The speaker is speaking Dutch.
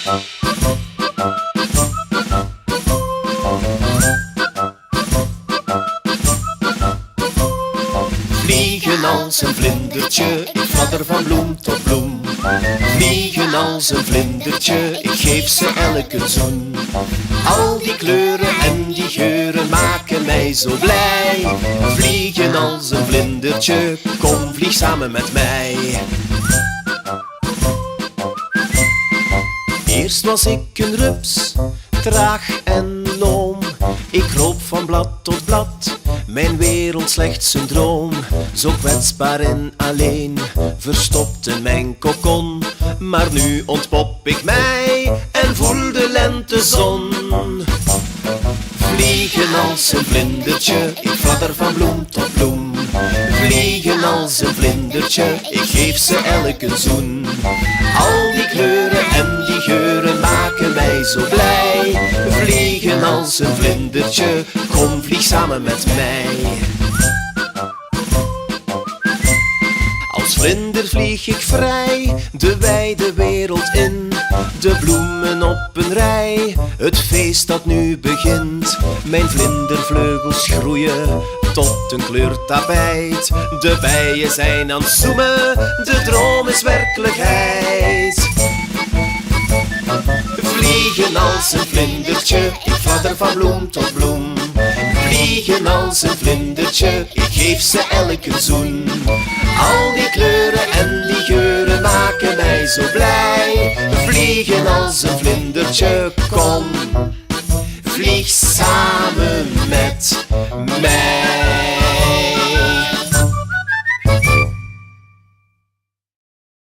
Vliegen als een vlindertje, ik fladder van bloem tot bloem. Vliegen als een vlindertje, ik geef ze elke zoen. Al die kleuren en die geuren maken mij zo blij. Vliegen als een vlindertje, kom vlieg samen met mij. Eerst was ik een rups, traag en loom. Ik kroop van blad tot blad, mijn wereld slechts een droom. Zo kwetsbaar en alleen, verstopt in mijn kokon. Maar nu ontpop ik mij en voel de lentezon. Vliegen als een vlindertje, ik fladder van bloem tot bloem. Vliegen als een vlindertje, ik geef ze elke zoen. Al die kleuren en die geuren maken mij zo blij. Vliegen als een vlindertje, kom vlieg samen met mij. Als vlinder vlieg ik vrij, de wijde wereld in. De bloemen op een rij, het feest dat nu begint. Mijn vlindervleugels groeien tot een kleurtapijt. De bijen zijn aan het zoemen, de droom is werkelijkheid. Vliegen als een vlindertje, ik fladder van bloem tot bloem. Vliegen als een vlindertje, ik geef ze elke zoen. Al die kleuren en die geuren maken mij zo blij. Vliegen als een vlindertje, kom, vlieg samen met mij.